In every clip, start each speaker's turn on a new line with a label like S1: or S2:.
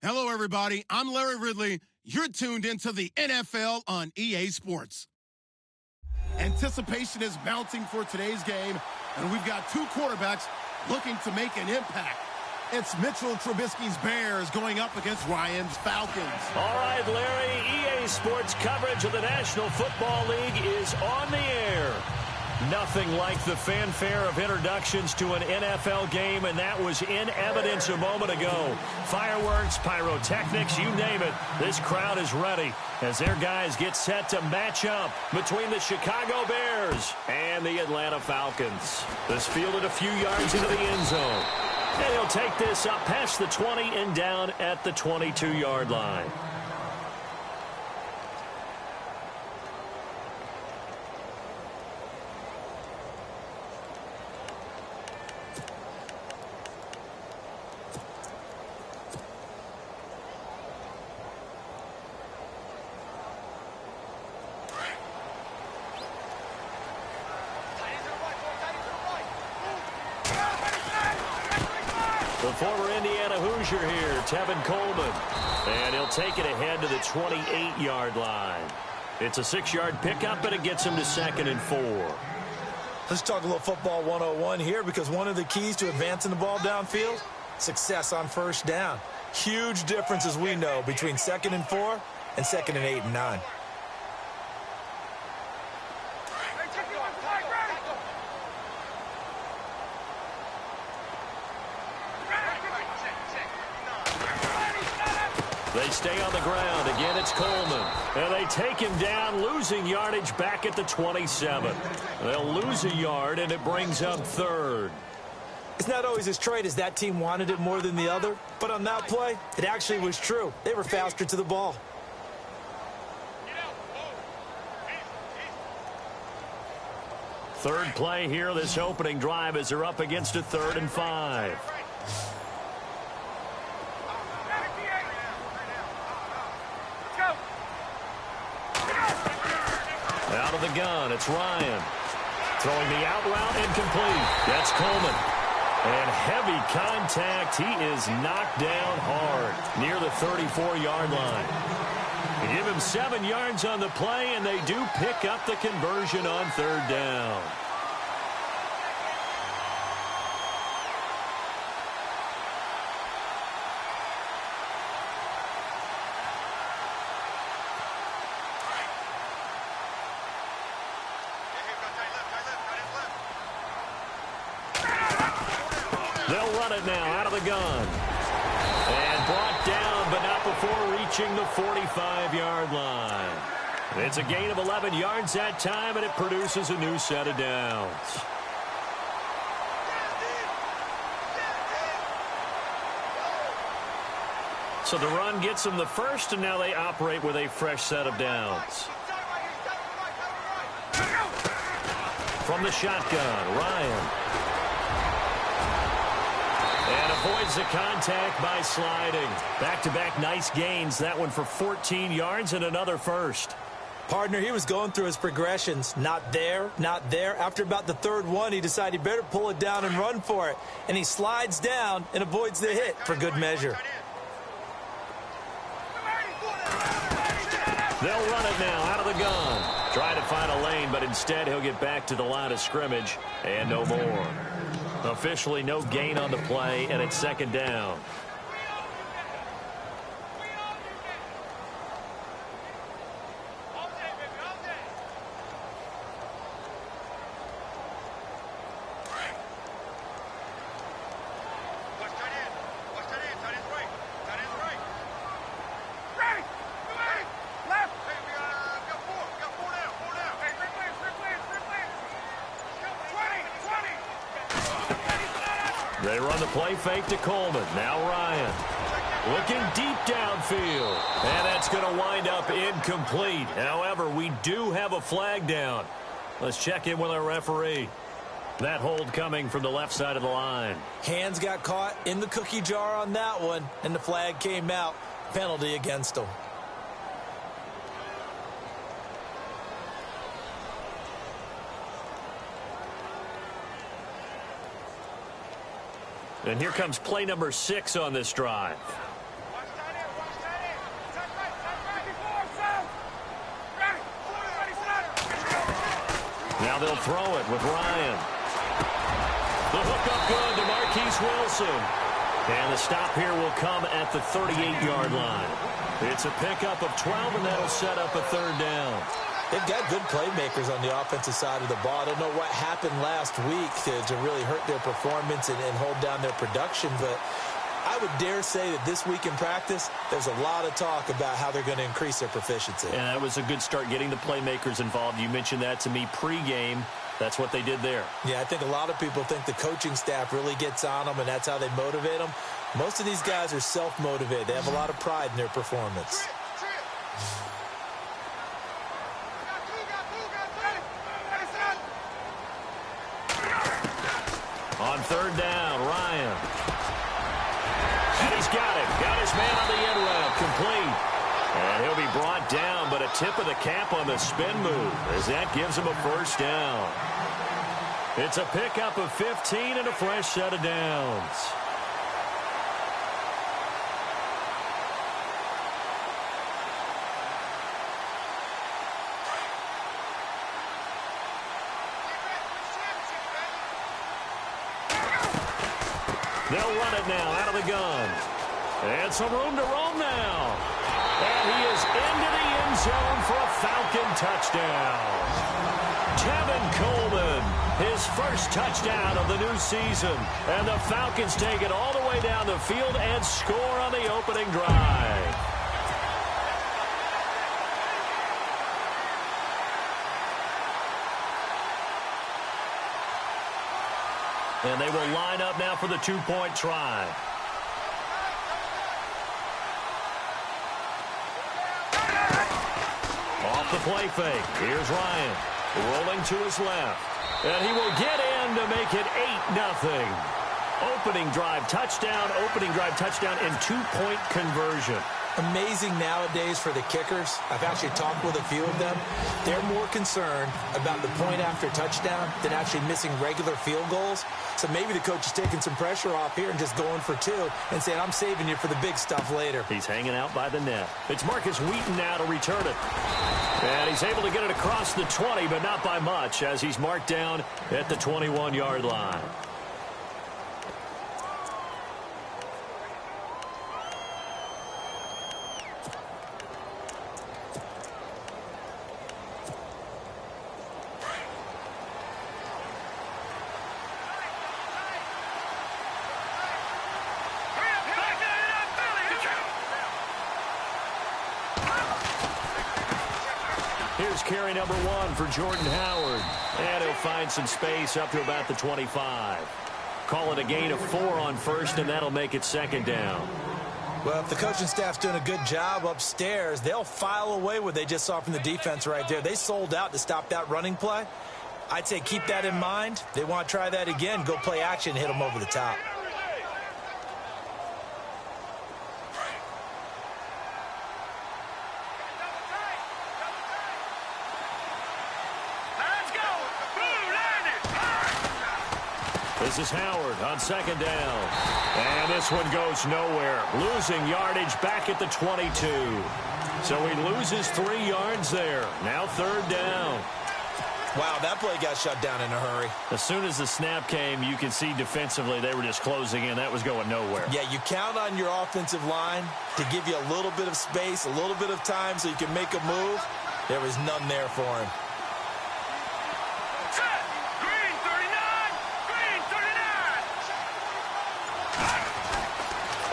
S1: Hello, everybody. I'm Larry Ridley. You're tuned into the NFL on EA Sports. Anticipation is mounting for today's game, and we've got two quarterbacks looking to make an impact. It's Mitchell Trubisky's Bears going up against Ryan's Falcons.
S2: All right, Larry, EA Sports coverage of the National Football League is on the air. Nothing like the fanfare of introductions to an NFL game, and that was in evidence a moment ago. Fireworks, pyrotechnics, you name it. This crowd is ready as their guys get set to match up between the Chicago Bears and the Atlanta Falcons. This fielded a few yards into the end zone. And he'll take this up past the 20 and down at the 22-yard line. The former Indiana Hoosier here, Tevin Coleman. And he'll take it ahead to the 28-yard line. It's a 6-yard pickup, and it gets him to 2nd and 4.
S3: Let's talk a little football 101 here, because one of the keys to advancing the ball downfield, success on first down. Huge difference, as we know, between 2nd and 4 and 2nd and 8 and 9.
S2: They stay on the ground. Again, it's Coleman. And they take him down, losing yardage back at the 27. They'll lose a yard, and it brings up 3rd.
S3: It's not always as straight as that team wanted it more than the other, but on that play, it actually was true. They were faster to the ball.
S2: Third play here, this opening drive, as they're up against a 3rd and 5. Out of the gun, it's Ryan. Throwing the out route, incomplete. That's Coleman. And heavy contact. He is knocked down hard near the 34-yard line. They give him 7 yards on the play, and they do pick up the conversion on 3rd down. They'll run it now out of the gun. And brought down, but not before reaching the 45-yard line. It's a gain of 11 yards that time, and it produces a new set of downs. So the run gets them the first, and now they operate with a fresh set of downs. From the shotgun, Ryan. And avoids the contact by sliding. Back-to-back nice gains. That one for 14 yards and another first.
S3: Partner, he was going through his progressions. Not there, not there. After about the 3rd one, he decided he better pull it down and run for it. And he slides down and avoids the hit for good measure.
S2: They'll run it now out of the gun. Try to find a lane, but instead he'll get back to the line of scrimmage and no more. Officially no gain on the play, and it's 2nd down. They run the play fake to Coleman. Now Ryan. Looking deep downfield. And that's going to wind up incomplete. However, we do have a flag down. Let's check in with our referee. That hold coming from the left side of the line.
S3: Hands got caught in the cookie jar on that one, and the flag came out. Penalty against them.
S2: And here comes play number 6 on this drive. Now they'll throw it with Ryan. The hook up good to Marquise Wilson. And the stop here will come at the 38-yard line. It's a pickup of 12, and that'll set up a third down.
S3: They've got good playmakers on the offensive side of the ball. I don't know what happened last week to really hurt their performance and hold down their production, but I would dare say that this week in practice, there's a lot of talk about how they're going to increase their proficiency.
S2: And that was a good start, getting the playmakers involved. You mentioned that to me pregame. That's what they did there. Yeah,
S3: I think a lot of people think the coaching staff really gets on them, and that's how they motivate them. Most of these guys are self-motivated. They have a lot of pride in their performance.
S2: On third down, Ryan. And he's got it. Got his man on the end route. Complete. And he'll be brought down, but a tip of the cap on the spin move as that gives him a first down. It's a pickup of 15 and a fresh set of downs. They'll run it now out of the gun. And some room to roam now. And he is into the end zone for a Falcon touchdown. Tevin Coleman, his first touchdown of the new season. And the Falcons take it all the way down the field and score on the opening drive. And they will line up now for the two-point try. Off the play fake. Here's Ryan. Rolling to his left. And he will get in to make it 8-0. Opening drive touchdown, and two-point conversion.
S3: Amazing nowadays for the kickers. I've actually talked with a few of them. They're more concerned about the point after touchdown than actually missing regular field goals. So maybe the coach is taking some pressure off here and just going for two and saying, I'm saving you for the big stuff later.
S2: He's hanging out by the net. It's Marcus Wheaton now to return it. And he's able to get it across the 20, but not by much, as he's marked down at the 21-yard line. Here's carry number 1 for Jordan Howard. And he'll find some space up to about the 25. Call it a gain of 4 on first, and that'll make it second down.
S3: Well, if the coaching staff's doing a good job upstairs, they'll file away what they just saw from the defense right there. They sold out to stop that running play. I'd say keep that in mind. They want to try that again. Go play action, hit them over the top.
S2: This is Howard on second down. And this one goes nowhere. Losing yardage back at the 22. So he loses 3 yards there. Now third down.
S3: Wow, that play got shut down in a hurry.
S2: As soon as the snap came, you can see defensively they were just closing in. That was going nowhere.
S3: Yeah, you count on your offensive line to give you a little bit of space, a little bit of time so you can make a move. There was none there for him.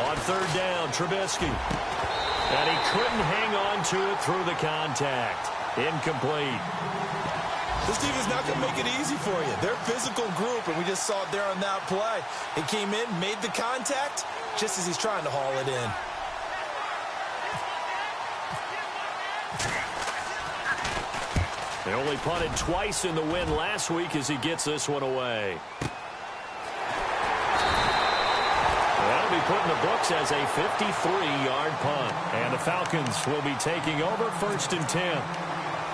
S2: On third down, Trubisky. And he couldn't hang on to it through the contact. Incomplete.
S3: This team is not going to make it easy for you. They're a physical group, and we just saw it there on that play. He came in, made the contact, just as he's trying to haul it in.
S2: They only punted twice in the win last week as he gets this one away. That'll be put in the books as a 53-yard punt. And the Falcons will be taking over 1st and 10.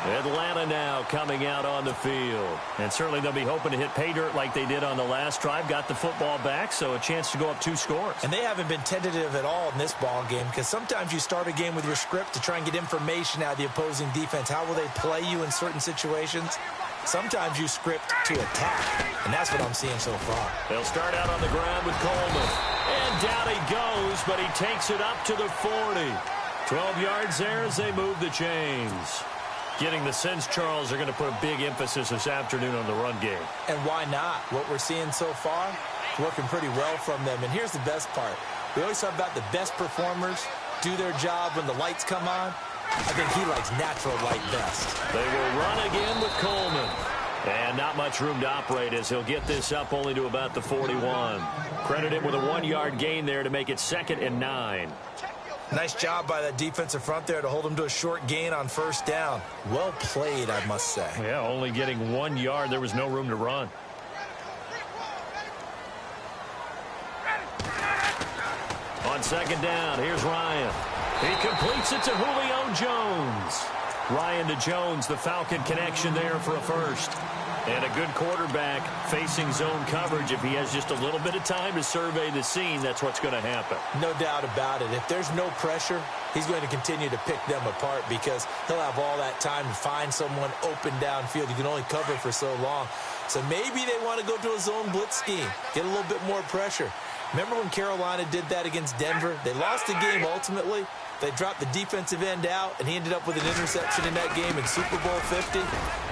S2: Atlanta now coming out on the field. And certainly they'll be hoping to hit pay dirt like they did on the last drive. Got the football back, so a chance to go up 2 scores.
S3: And they haven't been tentative at all in this ball game, because sometimes you start a game with your script to try and get information out of the opposing defense. How will they play you in certain situations? Sometimes you script to attack, and that's what I'm seeing so far.
S2: They'll start out on the ground with Coleman. And down he goes, but he takes it up to the 40. 12 yards there as they move the chains. Getting the sense, Charles, are going to put a big emphasis this afternoon on the run game.
S3: And why not? What we're seeing so far is working pretty well from them. And here's the best part. We always talk about the best performers do their job when the lights come on. I think he likes natural light best.
S2: They will run again with Coleman. And not much room to operate as he'll get this up only to about the 41. Credit him with a 1-yard gain there to make it 2nd and 9.
S3: Nice job by that defensive front there to hold him to a short gain on first down. Well played, I must say.
S2: Yeah, only getting 1 yard. There was no room to run. On 2nd down, here's Ryan. He completes it to Julio Jones. Ryan to Jones, the Falcon connection there for a first. And a good quarterback facing zone coverage. If he has just a little bit of time to survey the scene, that's what's going to happen.
S3: No doubt about it. If there's no pressure, he's going to continue to pick them apart because he'll have all that time to find someone open downfield. You can only cover for so long. So maybe they want to go to a zone blitz scheme, get a little bit more pressure. Remember when Carolina did that against Denver? They lost the game ultimately. They dropped the defensive end out, and he ended up with an interception in that game in Super Bowl 50.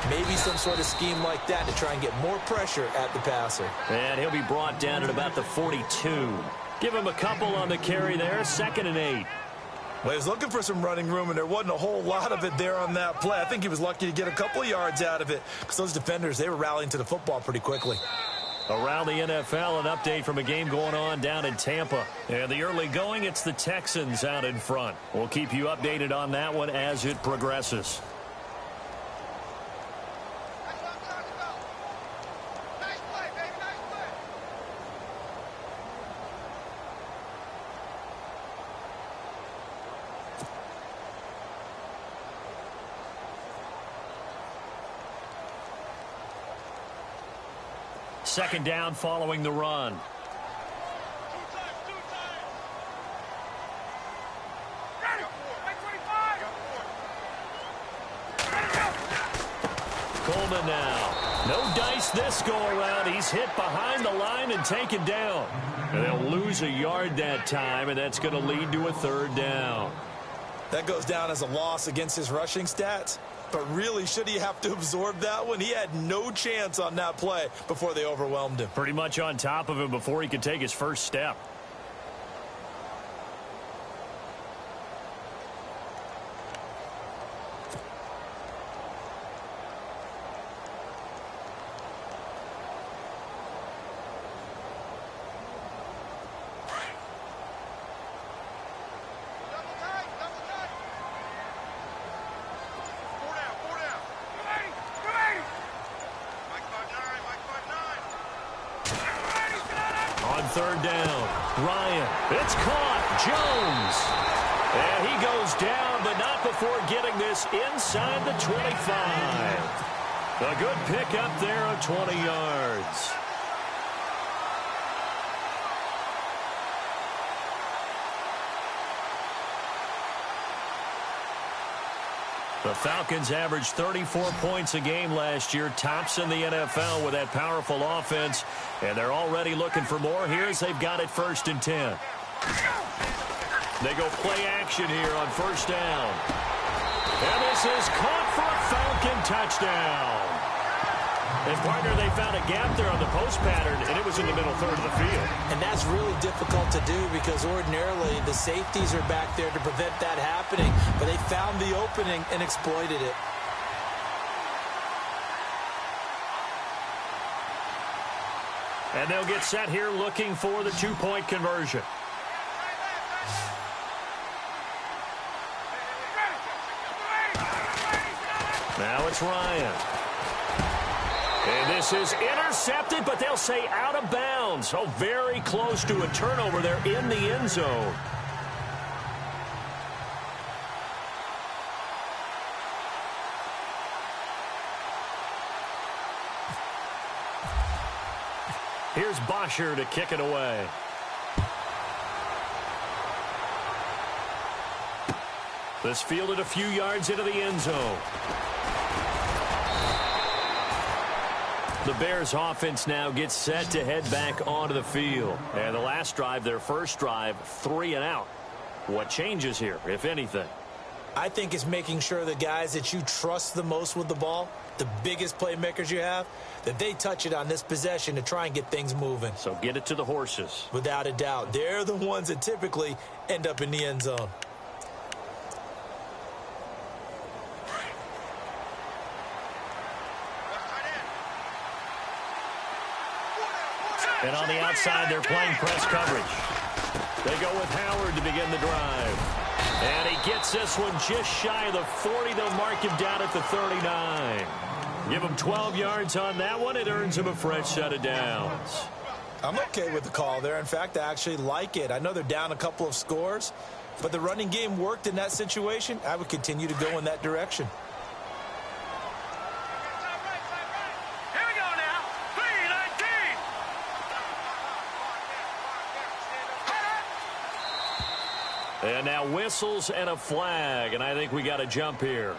S3: Maybe some sort of scheme like that to try and get more pressure at the passer.
S2: And he'll be brought down at about the 42. Give him a couple on the carry there, 2nd and 8.
S3: Well, he was looking for some running room, and there wasn't a whole lot of it there on that play. I think he was lucky to get a couple of yards out of it because those defenders, they were rallying to the football pretty quickly.
S2: Around the NFL, an update from a game going on down in Tampa. And the early going, it's the Texans out in front. We'll keep you updated on that one as it progresses. Second down following the run. Coleman now. No dice this go around. He's hit behind the line and taken down. And they'll lose a yard that time, and that's going to lead to a 3rd down.
S3: That goes down as a loss against his rushing stats. But really, should he have to absorb that one? He had no chance on that play before they overwhelmed him.
S2: Pretty much on top of him before he could take his first step. On 3rd down, Ryan. It's caught. Jones. And he goes down, but not before getting this inside the 25. A good pickup there of 20 yards. The Falcons averaged 34 points a game last year, tops in the NFL with that powerful offense, and they're already looking for more. Here's they've got it 1st and 10. They go play action here on 1st down. And this is caught for a Falcon touchdown. And, partner, they found a gap there on the post pattern, and it was in the middle 3rd of the field.
S3: And that's really difficult to do because ordinarily the safeties are back there to prevent that happening. But they found the opening and exploited it.
S2: And they'll get set here looking for the 2-point conversion. Now it's Ryan. And this is intercepted, but they'll say out of bounds. So very close to a turnover there in the end zone. Here's Bosher to kick it away. This fielded a few yards into the end zone. The Bears offense now gets set to head back onto the field. And the last drive, their first drive, 3 and out. What changes here, if anything?
S3: I think it's making sure the guys that you trust the most with the ball, the biggest playmakers you have, that they touch it on this possession to try and get things moving.
S2: So get it to the horses.
S3: Without a doubt. They're the ones that typically end up in the end zone.
S2: And on the outside, they're playing press coverage. They go with Howard to begin the drive. And he gets this one just shy of the 40. They'll mark him down at the 39. Give him 12 yards on that one. It earns him a fresh set of downs.
S3: I'm okay with the call there. In fact, I actually like it. I know they're down a couple of scores, but the running game worked in that situation. I would continue to go in that direction.
S2: And now whistles and a flag, and I think we got a jump here.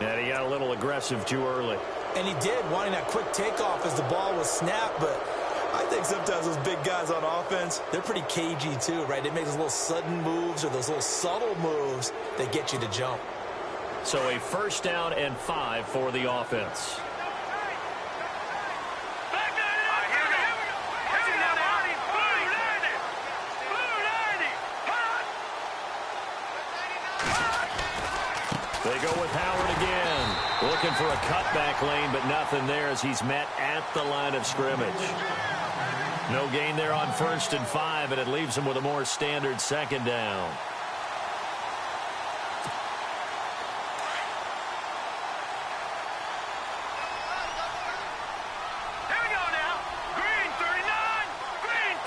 S2: And he got a little aggressive too early.
S3: And he did, wanting that quick takeoff as the ball was snapped, but I think sometimes those big guys on offense, they're pretty cagey too, right? They make those little sudden moves or those little subtle moves that get you to jump.
S2: So a first down and 5 for the offense. They go with Howard again. Looking for a cutback lane, but nothing there as he's met at the line of scrimmage. No gain there on 1st and 5, and it leaves him with a more standard second down.
S4: Here we go now. Green 39. Green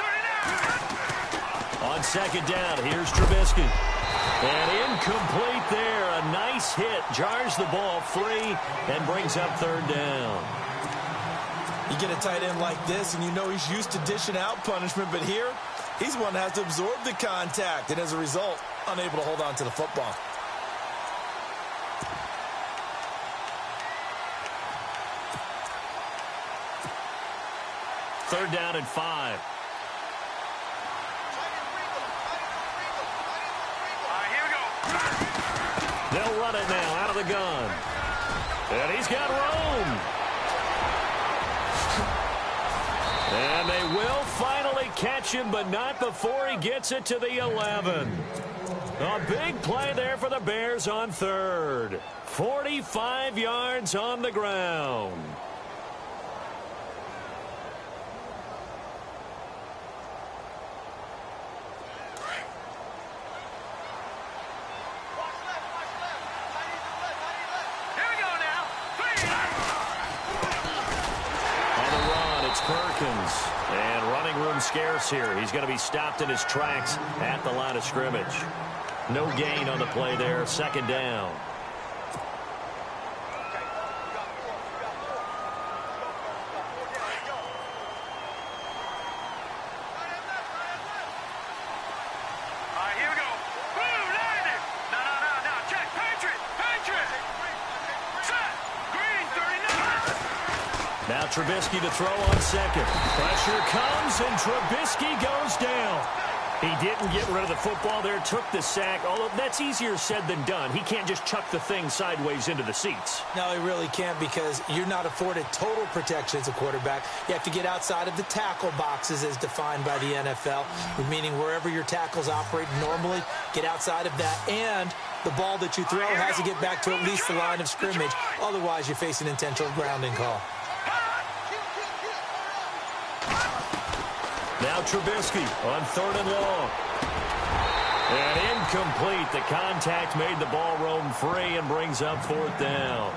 S4: 39.
S2: On second down, here's Trubisky. And incomplete there. A nice hit. Jars the ball free and brings up 3rd down.
S3: You get a tight end like this, and you know he's used to dishing out punishment, but here, he's one that has to absorb the contact, and as a result, unable to hold on to the football.
S2: Third down and 5. They'll run it now out of the gun. And he's got room. And they will finally catch him, but not before he gets it to the 11. A big play there for the Bears on 3rd. 45 yards on the ground. Perkins, and running room scarce here. He's going to be stopped in his tracks at the line of scrimmage. No gain on the play there. 2nd down.
S4: Here we go. Boom, landed. No. Check. Patriot. Set. Green 39.
S2: Now Trubisky to throw on second. Pressure comes, and Trubisky goes down. He didn't get rid of the football there, took the sack, although that's easier said than done. He can't just chuck the thing sideways into the seats.
S3: No, he really can't, because you're not afforded total protection as a quarterback. You have to get outside of the tackle boxes as defined by the NFL, meaning wherever your tackles operate normally, get outside of that, and the ball that you throw has to get back to at least the line of scrimmage. Otherwise, you face an intentional grounding call.
S2: Now Trubisky on 3rd and long. And incomplete. The contact made the ball roam free and brings up 4th down.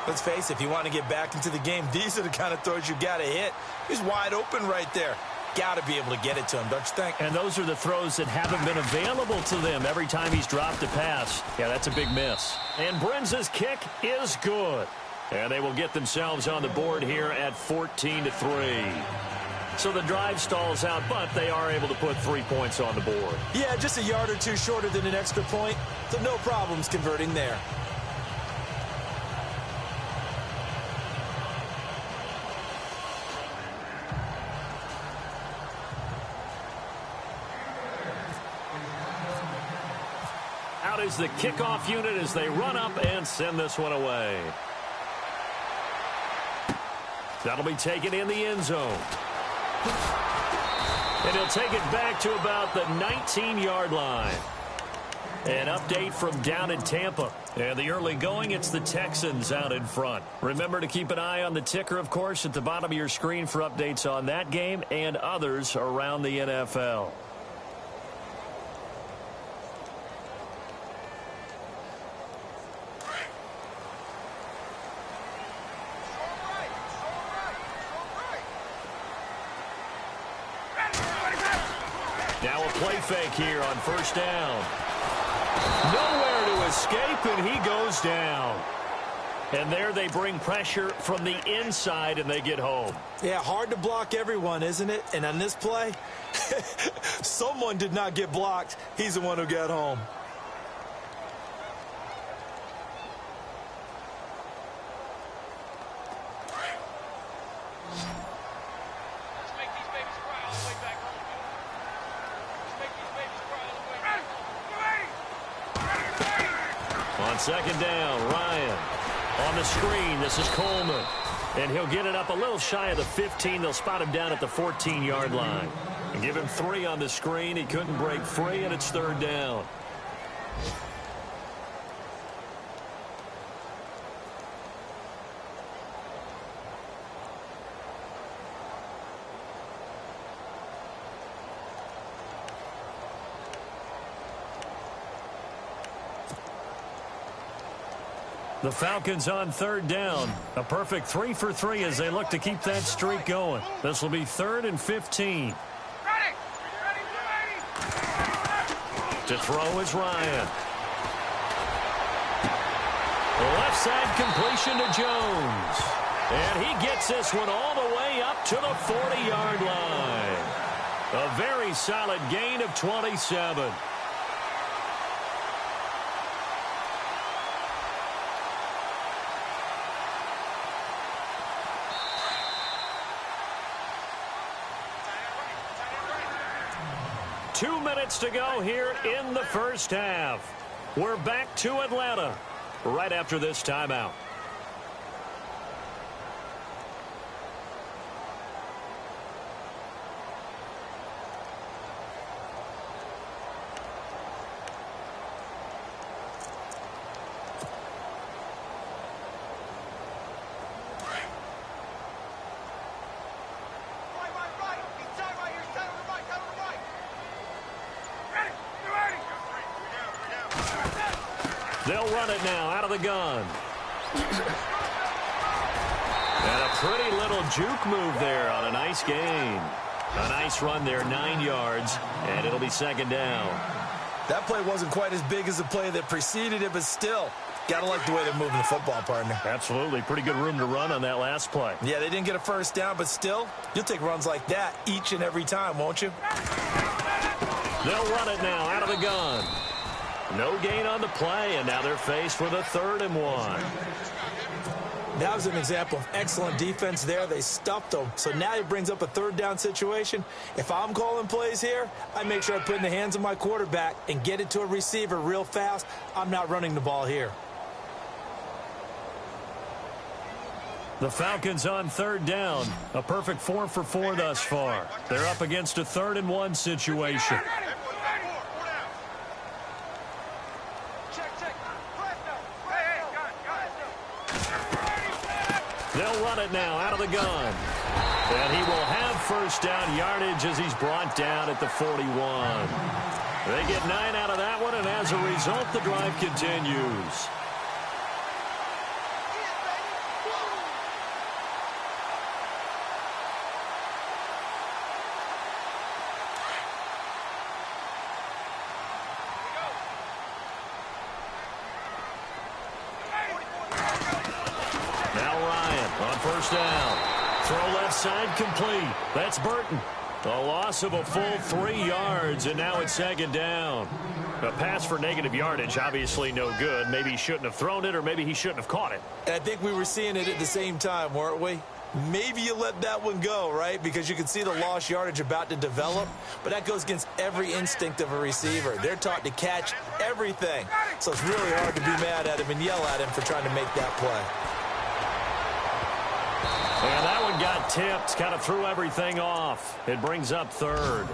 S3: Let's face it, if you want to get back into the game, these are the kind of throws you got to hit. He's wide open right there. Got to be able to get it to him, don't you think?
S2: And those are the throws that haven't been available to them every time he's dropped a pass. Yeah, that's a big miss. And Brenza's kick is good. And they will get themselves on the board here at 14-3. So the drive stalls out, but they are able to put 3 points on the board.
S3: Yeah, just a yard or two shorter than an extra point, so no problems converting there.
S2: is the kickoff unit as they run up and send this one away. That'll be taken in the end zone. And he'll take it back to about the 19-yard line. An update from down in Tampa. And the early going, it's the Texans out in front. Remember to keep an eye on the ticker, of course, at the bottom of your screen for updates on that game and others around the NFL. Now a play fake here on first down. Nowhere to escape, and he goes down. And there they bring pressure from the inside, and they get home.
S3: Yeah, hard to block everyone, isn't it? And on this play, someone did not get blocked. He's the one who got home.
S2: On second down, Ryan. On the screen, this is Coleman. And he'll get it up a little shy of the 15. They'll spot him down at the 14-yard line. And give him 3 on the screen. He couldn't break free, and it's third down. The Falcons on third down. A perfect 3 for 3 as they look to keep that streak going. This will be 3rd and 15. To throw is Ryan. Left side completion to Jones. And he gets this one all the way up to the 40-yard line. A very solid gain of 27. Two minutes to go here in the first half. We're back to Atlanta right after this timeout. They'll run it now out of the gun. And a pretty little juke move there on a nice gain. A nice run there, 9 yards, and it'll be second down.
S3: That play wasn't quite as big as the play that preceded it, but still, got to like the way they're moving the football, partner.
S2: Absolutely. Pretty good room to run on that last play.
S3: Yeah, they didn't get a first down, but still, you'll take runs like that each and every time, won't you?
S2: They'll run it now out of the gun. No gain on the play, and now they're faced with a 3rd and 1.
S3: That was an example of excellent defense there. They stuffed them. So now it brings up a 3rd down situation. If I'm calling plays here, I make sure I put it in the hands of my quarterback and get it to a receiver real fast. I'm not running the ball here.
S2: The Falcons on 3rd down. A perfect 4 for 4 thus far. They're up against a 3rd and 1 situation. They'll run it now out of the gun. And he will have first down yardage as he's brought down at the 41. They get 9 out of that one, and as a result, the drive continues. First down. Throw left side complete. That's Burton. A loss of a full 3 yards, and now it's second down. A pass for negative yardage, obviously no good. Maybe he shouldn't have thrown it, or maybe he shouldn't have caught it.
S3: I think we were seeing it at the same time, weren't we? Maybe you let that one go, right? Because you can see the lost yardage about to develop. But that goes against every instinct of a receiver. They're taught to catch everything. So it's really hard to be mad at him and yell at him for trying to make that play.
S2: And that one got tipped, kind of threw everything off. It brings up third.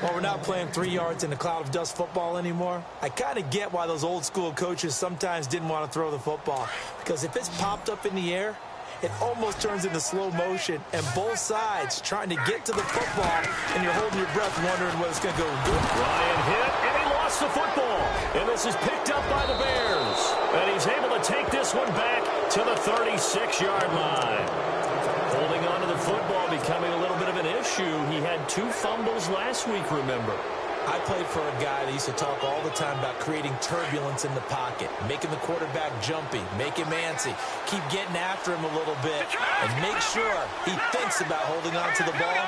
S3: Well, we're not playing 3 yards in a cloud of dust football anymore. I kind of get why those old school coaches sometimes didn't want to throw the football. Because if it's popped up in the air, it almost turns into slow motion, and both sides trying to get to the football, and you're holding your breath wondering what it's going to go good.
S2: Ryan hit, and he lost the football. And this is picked up by the Bears. And he's able to take this one back to the 36-yard line. Holding on to the football becoming a little bit of an issue. He had 2 fumbles last week, remember.
S3: I played for a guy that used to talk all the time about creating turbulence in the pocket, making the quarterback jumpy, make him antsy, keep getting after him a little bit, and make sure he thinks about holding on to the ball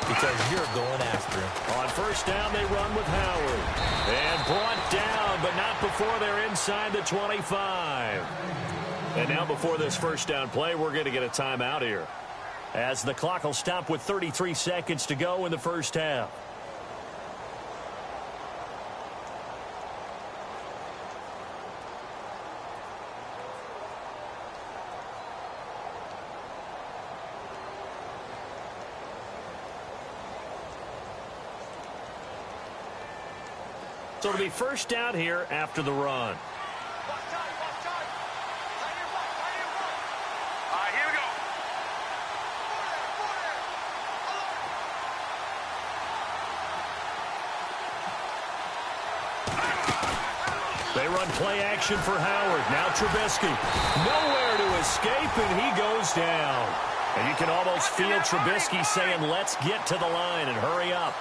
S3: because you're going after him.
S2: On first down, they run with Howard. And brought down, but not before they're inside the 25. And now before this first down play, we're going to get a timeout here, as the clock will stop with 33 seconds to go in the first half. So it'll be first down here after the run.
S4: All right, here we go.
S2: They run play action for Howard. Now Trubisky. Nowhere to escape, and he goes down. And you can almost feel Trubisky saying, let's get to the line and hurry up.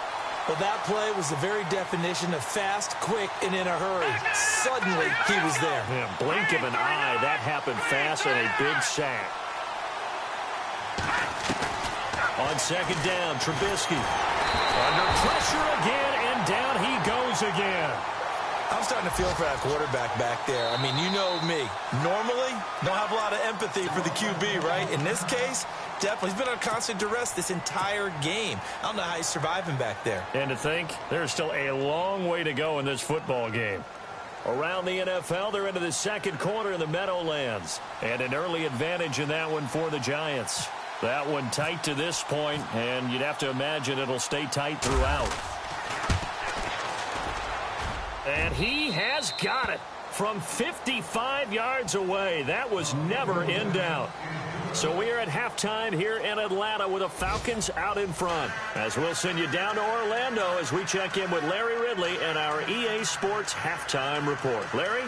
S3: Well, that play was the very definition of fast, quick, and in a hurry. Suddenly, he was there.
S2: Yeah, blink of an eye. That happened fast and a big sack. On second down, Trubisky. Under pressure again, and down he goes again.
S3: I'm starting to feel for that quarterback back there. I mean, you know me. Normally, don't have a lot of empathy for the QB, right? In this case, definitely. He's been on constant duress this entire game. I don't know how he's surviving back there.
S2: And to think, there's still a long way to go in this football game. Around the NFL, they're into the second quarter in the Meadowlands. And an early advantage in that one for the Giants. That one tight to this point, and you'd have to imagine it'll stay tight throughout. And he has got it from 55 yards away. That was never in doubt. So we are at halftime here in Atlanta with the Falcons out in front. As we'll send you down to Orlando as we check in with Larry Ridley and our EA Sports Halftime Report. Larry?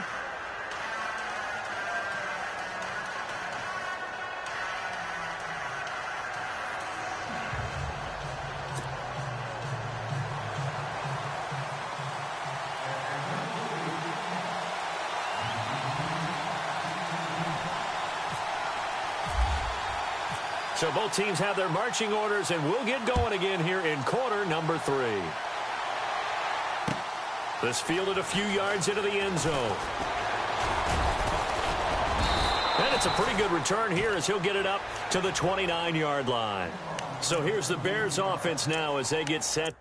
S2: So both teams have their marching orders, and we'll get going again here in quarter number 3. This fielded a few yards into the end zone. And it's a pretty good return here as he'll get it up to the 29-yard line. So here's the Bears offense now as they get set.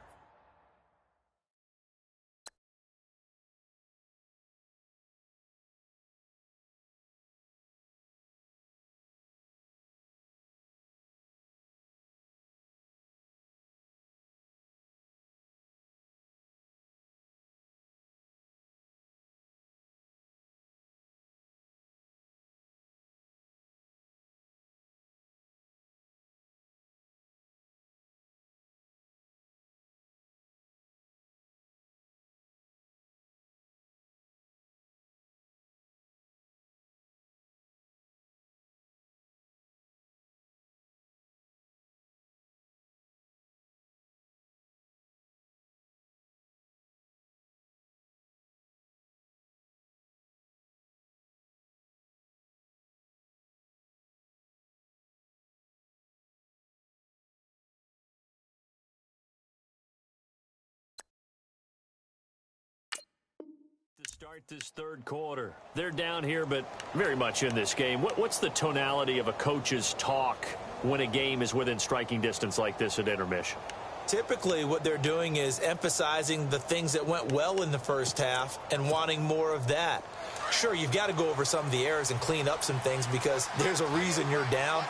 S2: start this third quarter. They're down here, but very much in this game. What's the tonality of a coach's talk when a game is within striking distance like this at intermission?
S3: Typically, what they're doing is emphasizing the things that went well in the first half and wanting more of that. Sure, you've got to go over some of the errors and clean up some things because there's a reason you're down.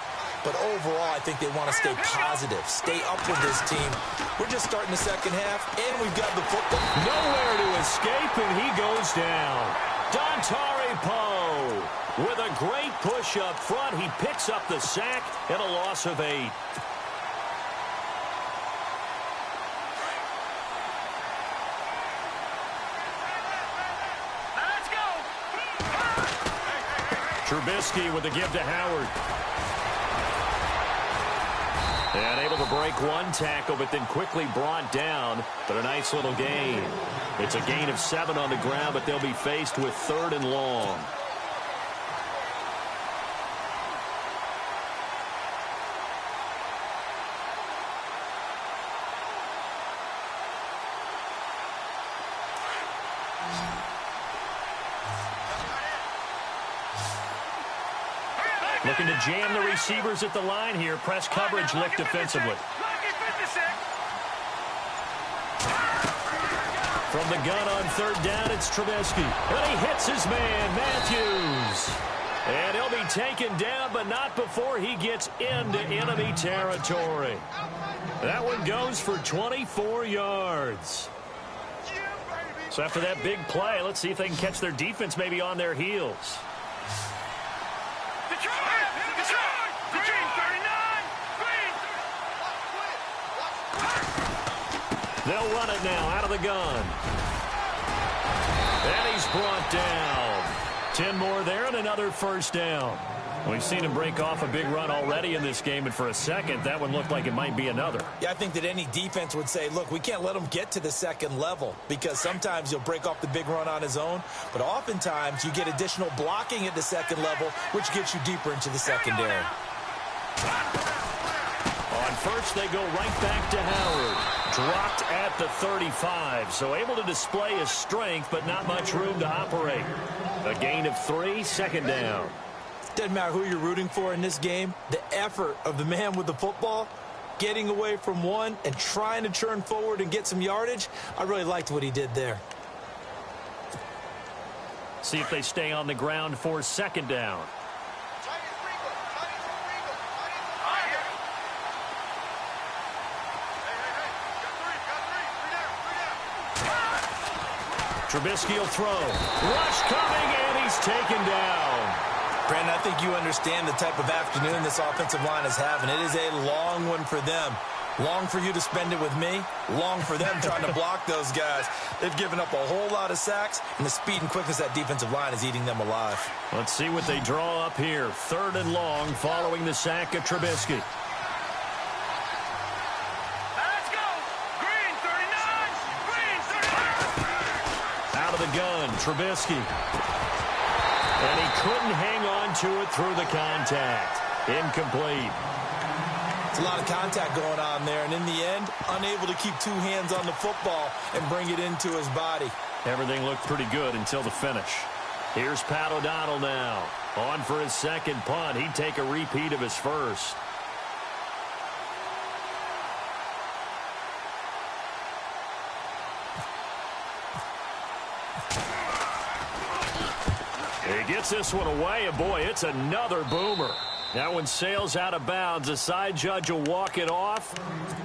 S3: But overall, I think they want to stay positive, stay up with this team. We're just starting the second half, and we've got the football.
S2: Nowhere to escape, and he goes down. Dontari Poe with a great push up front. He picks up the sack and a loss of 8.
S4: Let's go.
S2: Trubisky with the give to Howard. And able to break one tackle, but then quickly brought down. But a nice little gain. It's a gain of 7 on the ground, but they'll be faced with 3rd and long. Looking to jam the receivers at the line here. Press coverage licked defensively. From the gun on 3rd down, it's Trubisky. And he hits his man, Matthews. And he'll be taken down, but not before he gets into enemy territory. That one goes for 24 yards. So after that big play, let's see if they can catch their defense maybe on their heels. They'll run it now out of the gun. And he's brought down. 10 more there and another 1st down. We've seen him break off a big run already in this game, and for a second, that one looked like it might be another.
S3: Yeah, I think that any defense would say, look, we can't let him get to the second level because sometimes he'll break off the big run on his own, but oftentimes you get additional blocking at the second level, which gets you deeper into the secondary.
S2: On first, they go right back to Howard. Dropped at the 35, so able to display his strength, but not much room to operate. A gain of 3, 2nd down.
S3: Doesn't matter who you're rooting for in this game. The effort of the man with the football, getting away from one and trying to churn forward and get some yardage, I really liked what he did there.
S2: See if they stay on the ground for 2nd down. Trubisky will throw. Rush coming, and he's taken down.
S3: Brandon, I think you understand the type of afternoon this offensive line is having. It is a long one for them. Long for you to spend it with me. Long for them trying to block those guys. They've given up a whole lot of sacks, and the speed and quickness of that defensive line is eating them alive.
S2: Let's see what they draw up here. 3rd and long following the sack of Trubisky. The gun, Trubisky. And he couldn't hang on to it through the contact. Incomplete.
S3: It's a lot of contact going on there, and in the end, unable to keep 2 hands on the football and bring it into his body.
S2: Everything looked pretty good until the finish. Here's Pat O'Donnell now. On for his 2nd punt. He'd take a repeat of his 1st. He gets this one away, and boy, it's another boomer. That one sails out of bounds. The side judge will walk it off,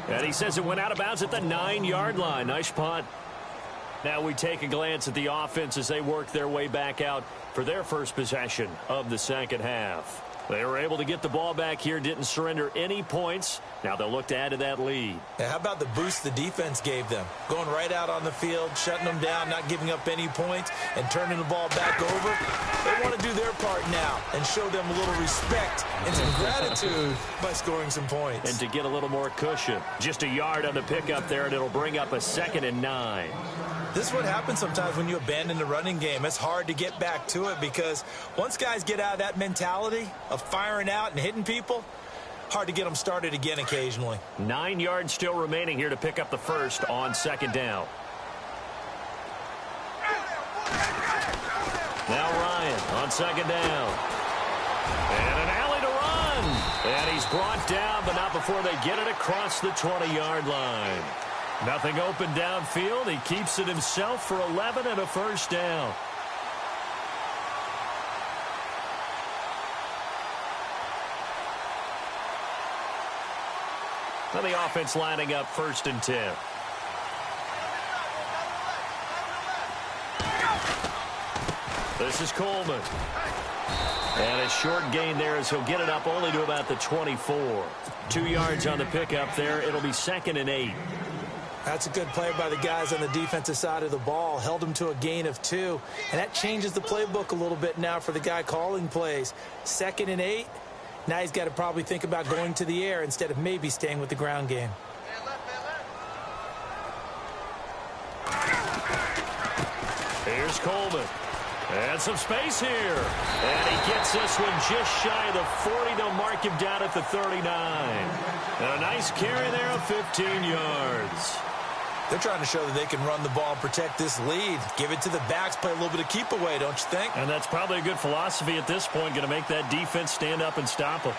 S2: and he says it went out of bounds at the 9-yard line. Nice punt. Now we take a glance at the offense as they work their way back out for their first possession of the 2nd half. They were able to get the ball back here, didn't surrender any points. Now they'll look to add to that lead.
S3: Yeah, how about the boost the defense gave them? Going right out on the field, shutting them down, not giving up any points, and turning the ball back over. They want to do their part now and show them a little respect and some gratitude by scoring some points.
S2: And to get a little more cushion. Just a yard on the pickup there, and it'll bring up a 2nd and 9.
S3: This is what happens sometimes when you abandon the running game. It's hard to get back to it because once guys get out of that mentality of firing out and hitting people, hard to get them started again occasionally.
S2: 9 yards still remaining here to pick up the 1st on 2nd down. Now Ryan on second down. And an alley to run. And he's brought down, but not before they get it across the 20-yard line. Nothing open downfield. He keeps it himself for 11 and a first down. Now the offense lining up 1st and 10. This is Coleman. And a short gain there as he'll get it up only to about the 24. 2 yards on the pickup there. It'll be 2nd and 8.
S3: That's a good play by the guys on the defensive side of the ball. Held him to a gain of 2. And that changes the playbook a little bit now for the guy calling plays. 2nd and 8. Now he's got to probably think about going to the air instead of maybe staying with the ground game.
S2: Here's Coleman. And some space here. And he gets this one just shy of the 40. They'll mark him down at the 39. And a nice carry there of 15 yards.
S3: They're trying to show that they can run the ball and protect this lead. Give it to the backs, play a little bit of keep away, don't you think?
S2: And that's probably a good philosophy at this point, going to make that defense stand up and stop them.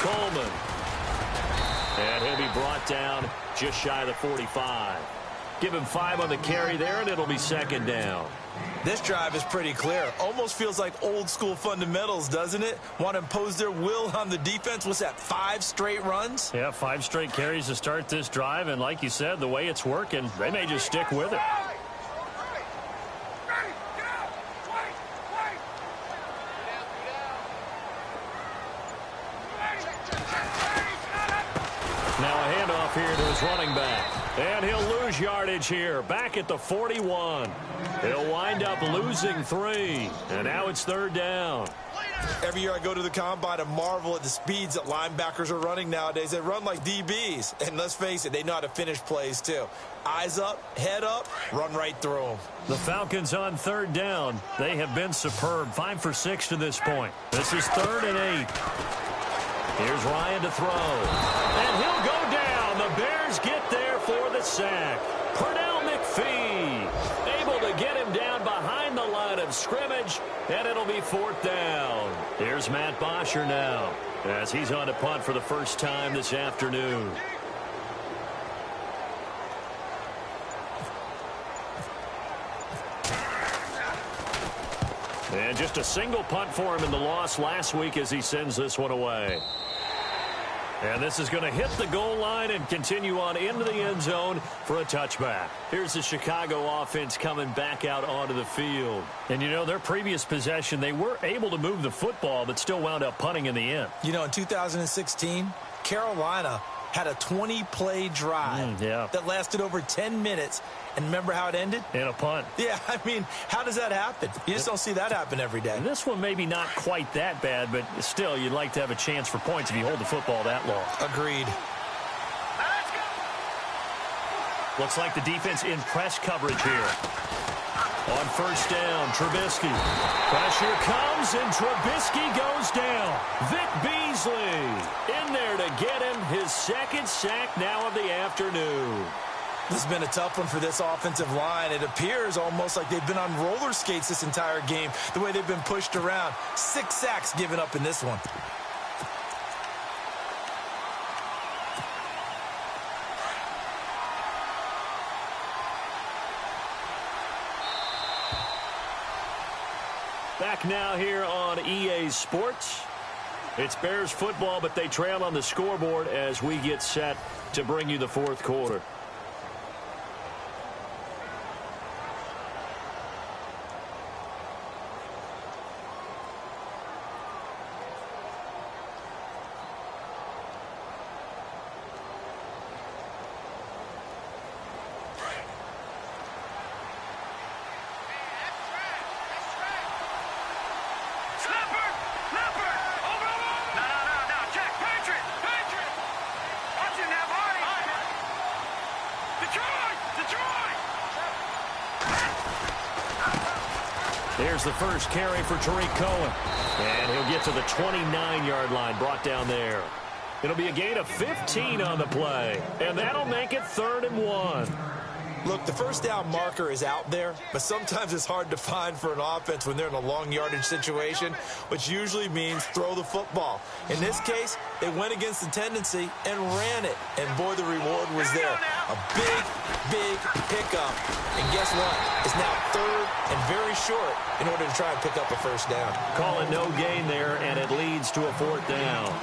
S2: Coleman. And he'll be brought down just shy of the 45. Give him 5 on the carry there, and it'll be 2nd down.
S3: This drive is pretty clear. Almost feels like old school fundamentals, doesn't it? Want to impose their will on the defense. What's that, 5 straight runs?
S2: Yeah, 5 straight carries to start this drive, and like you said, the way it's working, they may just stick with it. Now a handoff here to his running back. And he'll lose yardage here. Back at the 41. He'll wind up losing 3. And now it's 3rd down.
S3: Every year I go to the combine and marvel at the speeds that linebackers are running nowadays. They run like DBs. And let's face it, they know how to finish plays too. Eyes up, head up, run right through them.
S2: The Falcons on 3rd down. They have been superb. 5 for 6 to this point. This is 3rd and 8. Here's Ryan to throw. And he'll go down. The Bears get there for the sack. Pernell McPhee able to get him down behind the line of scrimmage, and it'll be 4th down. Here's Matt Bosher now as he's on to punt for the first time this afternoon. And just a single punt for him in the loss last week as he sends this one away. And this is going to hit the goal line and continue on into the end zone for a touchback. Here's the Chicago offense coming back out onto the field. And, you know, their previous possession, they were able to move the football but still wound up punting in the end.
S3: You know, in 2016, Carolina had a 20-play drive that lasted over 10 minutes. And remember how it ended?
S2: In a punt.
S3: Yeah, I mean, how does that happen? You just don't see that happen every day.
S2: And this one maybe not quite that bad, but still, you'd like to have a chance for points if you hold the football that long.
S3: Agreed.
S2: Looks like the defense in press coverage here. On 1st down, Trubisky. Pressure comes, and Trubisky goes down. Vic Beasley in there to get him his 2nd sack now of the afternoon.
S3: This has been a tough one for this offensive line. It appears almost like they've been on roller skates this entire game, the way they've been pushed around. 6 sacks given up in this one.
S2: Back now here on EA Sports. It's Bears football, but they trail on the scoreboard as we get set to bring you the 4th quarter. Here's the first carry for Tariq Cohen. And he'll get to the 29-yard line, brought down there. It'll be a gain of 15 on the play. And that'll make it 3rd and 1.
S3: Look, the first down marker is out there, but sometimes it's hard to find for an offense when they're in a long yardage situation, which usually means throw the football. In this case, they went against the tendency and ran it. And, boy, the reward was there. A big, big pickup. And guess what? It's now 3rd and very short in order to try and pick up a first down.
S2: Call it no gain there, and it leads to a 4th down.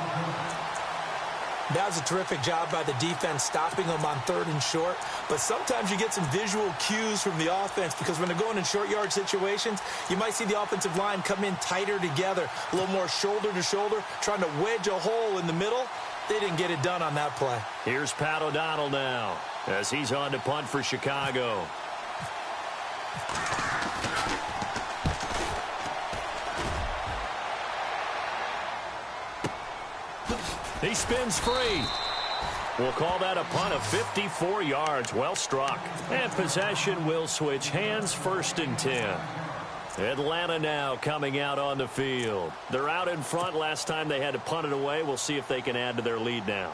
S3: That was a terrific job by the defense stopping them on 3rd and short. But sometimes you get some visual cues from the offense because when they're going in short yard situations, you might see the offensive line come in tighter together, a little more shoulder to shoulder, trying to wedge a hole in the middle. They didn't get it done on that play.
S2: Here's Pat O'Donnell now as he's on to punt for Chicago. He spins free. We'll call that a punt of 54 yards. Well struck. And possession will switch hands, 1st and 10. Atlanta now coming out on the field. They're out in front. Last time they had to punt it away. We'll see if they can add to their lead now.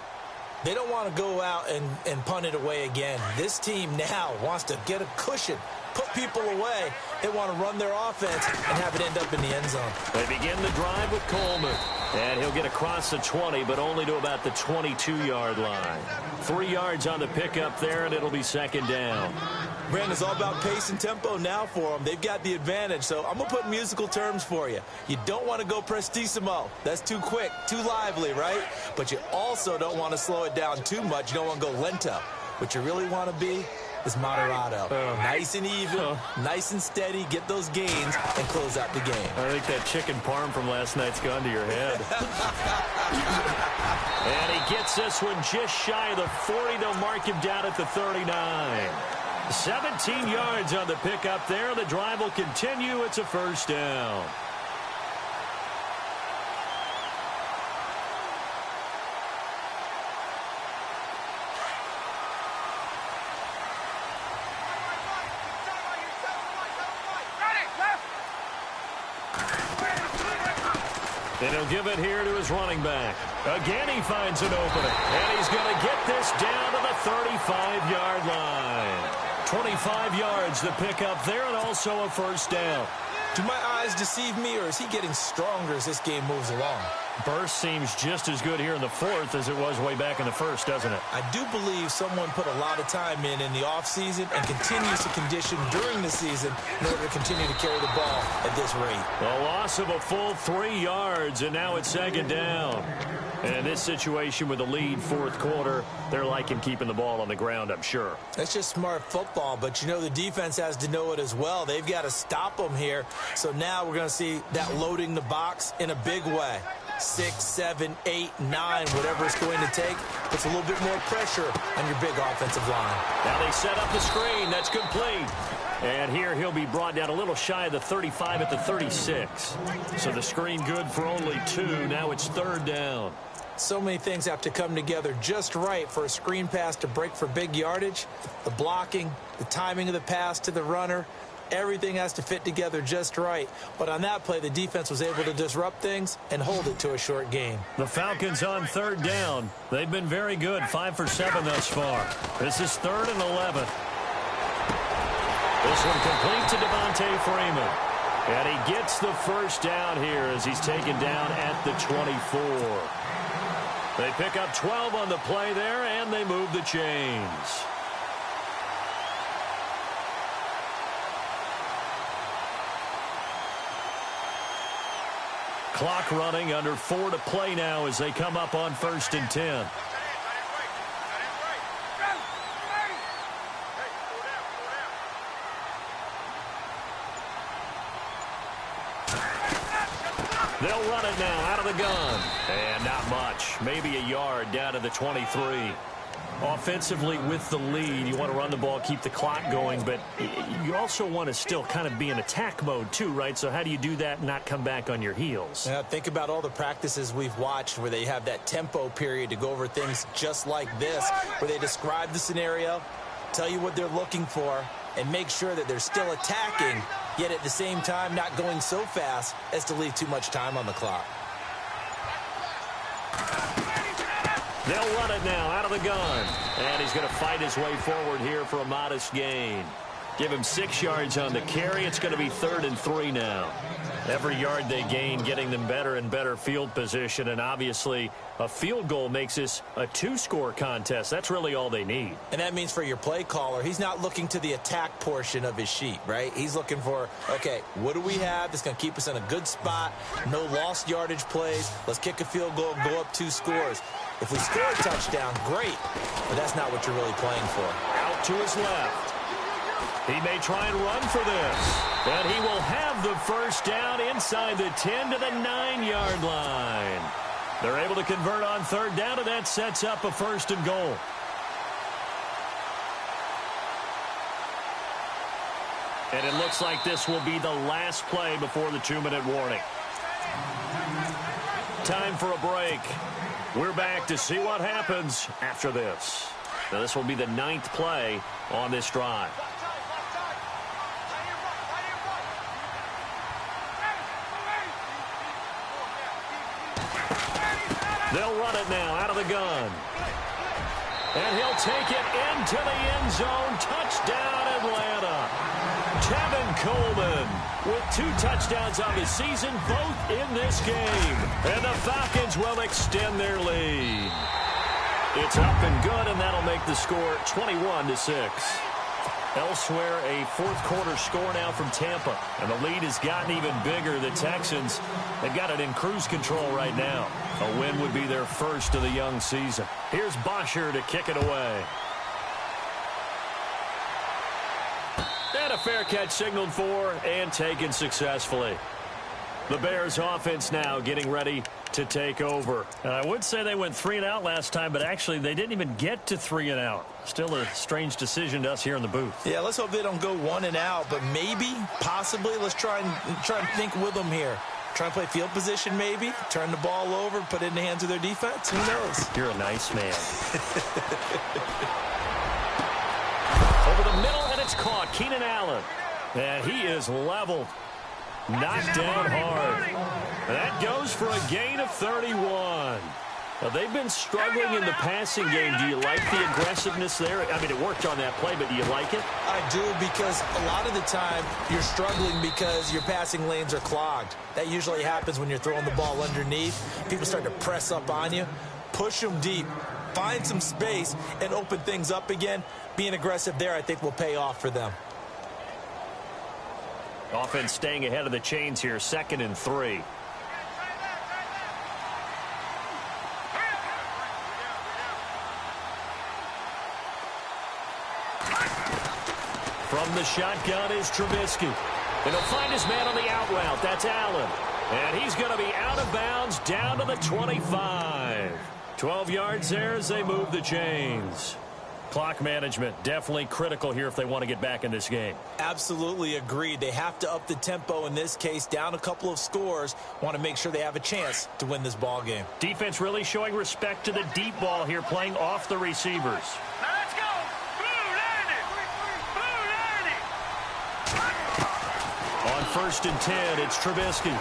S3: They don't want to go out and punt it away again. This team now wants to get a cushion, put people away. They want to run their offense and have it end up in the end zone.
S2: They begin the drive with Coleman. And he'll get across the 20, but only to about the 22-yard line. 3 yards on the pickup there, and it'll be 2nd down.
S3: Brandon, it's all about pace and tempo now for them. They've got the advantage, so I'm going to put musical terms for you. You don't want to go prestissimo. That's too quick, too lively, right? But you also don't want to slow it down too much. You don't want to go lento. What you really want to be is moderato. Nice and even, nice and steady, get those gains, and close out the game.
S2: I think that chicken parm from last night's gone to your head. And he gets this one just shy of the 40. They'll mark him down at the 39. 17 yards on the pickup there. The drive will continue. It's a 1st down. And he'll give it here to his running back. Again, he finds an opening. And he's going to get this down to the 35-yard line. 25 yards to pick up there, and also a 1st down.
S3: Do my eyes deceive me, or is he getting stronger as this game moves along?
S2: Burst seems just as good here in the 4th as it was way back in the 1st, doesn't it?
S3: I do believe someone put a lot of time in the offseason and continues to condition during the season in order to continue to carry the ball at this rate.
S2: A loss of a full 3 yards, and now it's 2nd down. And in this situation with the lead 4th quarter, they're liking keeping the ball on the ground, I'm sure.
S3: That's just smart football, but you know the defense has to know it as well. They've got to stop them here. So now we're going to see that loading the box in a big way. 6, 7, 8, 9, whatever it's going to take, puts a little bit more pressure on your big offensive line.
S2: Now they set up the screen. That's complete. And here he'll be brought down a little shy of the 35 at the 36. So the screen good for only 2. Now it's 3rd down.
S3: So many things have to come together just right for a screen pass to break for big yardage. The blocking, the timing of the pass to the runner, everything has to fit together just right. But on that play, the defense was able to disrupt things and hold it to a short gain.
S2: The Falcons on 3rd down. They've been very good, 5 for 7 thus far. This is 3rd and 11. This one complete to Devontae Freeman. And he gets the 1st down here as he's taken down at the 24. They pick up 12 on the play there, and they move the chains. Clock running, under 4 to play now as they come up on 1st and 10. They'll run it now out of the gun. And not much. Maybe a yard down to the 23. Offensively with the lead, you want to run the ball, keep the clock going, but you also want to still kind of be in attack mode too, right? So how do you do that and not come back on your heels?
S3: Yeah, think about all the practices we've watched where they have that tempo period to go over things just like this, where they describe the scenario, tell you what they're looking for, and make sure that they're still attacking, yet at the same time not going so fast as to leave too much time on the clock.
S2: They'll run it now out of the gun. And he's going to fight his way forward here for a modest gain. Give him 6 yards on the carry. It's going to be 3rd and 3 now. Every yard they gain getting them better and better field position. And obviously a field goal makes this a 2-score contest. That's really all they need.
S3: And that means for your play caller, he's not looking to the attack portion of his sheet, right? He's looking for, okay, what do we have that's going to keep us in a good spot? No lost yardage plays. Let's kick a field goal and go up 2 scores. If we score a touchdown, great. But that's not what you're really playing for.
S2: Out to his left. He may try and run for this. And he will have the first down inside the 10 to the 9-yard line. They're able to convert on 3rd down, and that sets up a 1st and goal. And it looks like this will be the last play before the 2-minute warning. Time for a break. We're back to see what happens after this. Now, this will be the 9th play on this drive. They'll run it now out of the gun. And he'll take it into the end zone. Touchdown, Atlanta. Tevin Coleman with 2 touchdowns on the season, both in this game. And the Falcons will extend their lead. It's up and good, and that'll make the score 21-6. Elsewhere, a 4th quarter score now from Tampa. And the lead has gotten even bigger. The Texans, they've got it in cruise control right now. A win would be their first of the young season. Here's Bosher to kick it away. And a fair catch signaled for and taken successfully. The Bears offense now getting ready to take over. And I would say they went 3 and out last time, but actually they didn't even get to 3 and out. Still a strange decision to us here in the booth.
S3: Yeah, let's hope they don't go 1 and out, but maybe, possibly, let's try and think with them here. Try and play field position maybe, turn the ball over, put it in the hands of their defense. Who knows?
S2: You're a nice man. Over the middle, and it's caught. Keenan Allen. And he is leveled. Knocked down hard. And that goes for a gain of 31. Now, they've been struggling in the passing game. Do you like the aggressiveness there? I mean, it worked on that play, but do you like it?
S3: I do, because a lot of the time you're struggling because your passing lanes are clogged. That usually happens when you're throwing the ball underneath. People start to press up on you. Push them deep. Find some space and open things up again. Being aggressive there, I think, will pay off for them.
S2: Offense staying ahead of the chains here, 2nd and 3. From the shotgun is Trubisky. And he'll find his man on the out route. That's Allen. And he's going to be out of bounds down to the 25. 12 yards there as they move the chains. Clock management definitely critical here if they want to get back in this game.
S3: Absolutely agreed. They have to up the tempo in this case, down a couple of scores. Want to make sure they have a chance to win this ball game.
S2: Defense really showing respect to the deep ball here, playing off the receivers.
S4: Now let's go. Blue 90. Blue 90.
S2: On 1st and 10, it's Trubisky.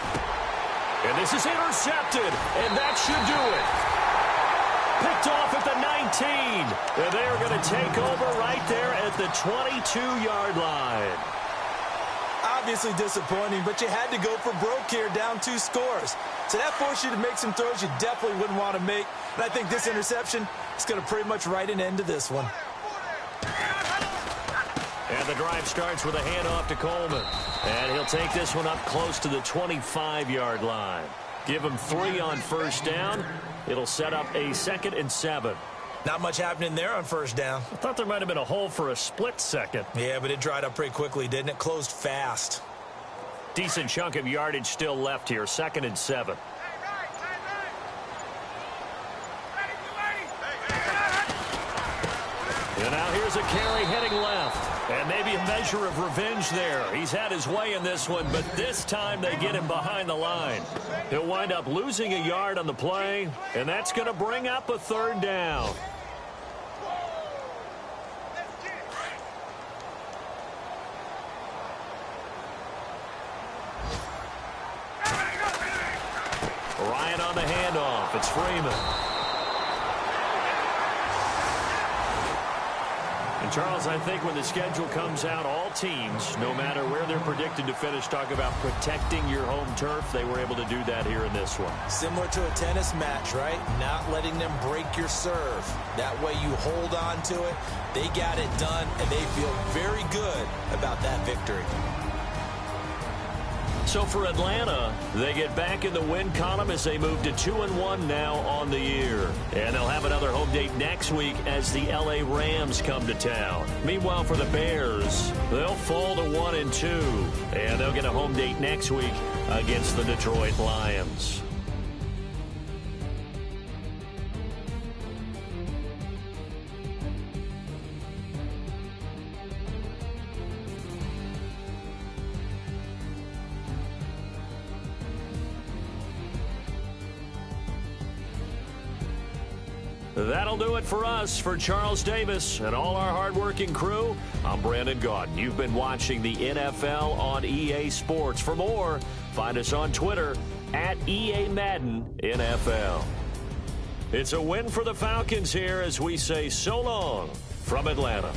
S2: And this is intercepted, and that should do it. Picked off at the 19. And they're going to take over right there at the 22-yard line.
S3: Obviously disappointing, but you had to go for broke here, down 2 scores. So that forced you to make some throws you definitely wouldn't want to make. And I think this interception is going to pretty much write an end to this one.
S2: And the drive starts with a handoff to Coleman. And he'll take this one up close to the 25-yard line. Give him 3 on 1st down. It'll set up a 2nd and 7.
S3: Not much happening there on 1st down.
S2: I thought there might have been a hole for a split second.
S3: Yeah, but it dried up pretty quickly, didn't it? Closed fast.
S2: Decent chunk of yardage still left here. 2nd and 7. And now here's a carry heading left. And maybe a measure of revenge there. He's had his way in this one, but this time they get him behind the line. He'll wind up losing a yard on the play, and that's going to bring up a 3rd down. Bryant on the handoff. It's Freeman. And, Charles, I think when the schedule comes out, all teams, no matter where they're predicted to finish, talk about protecting your home turf. They were able to do that here in this one.
S3: Similar to a tennis match, right? Not letting them break your serve. That way you hold on to it. They got it done, and they feel very good about that victory.
S2: So for Atlanta, they get back in the win column as they move to 2-1 now on the year. And they'll have another home date next week as the LA Rams come to town. Meanwhile, for the Bears, they'll fall to 1-2. And they'll get a home date next week against the Detroit Lions. That'll do it for us. For Charles Davis and all our hardworking crew, I'm Brandon Gaudin. You've been watching the NFL on EA Sports. For more, find us on Twitter at EA Madden NFL. It's a win for the Falcons here as we say so long from Atlanta.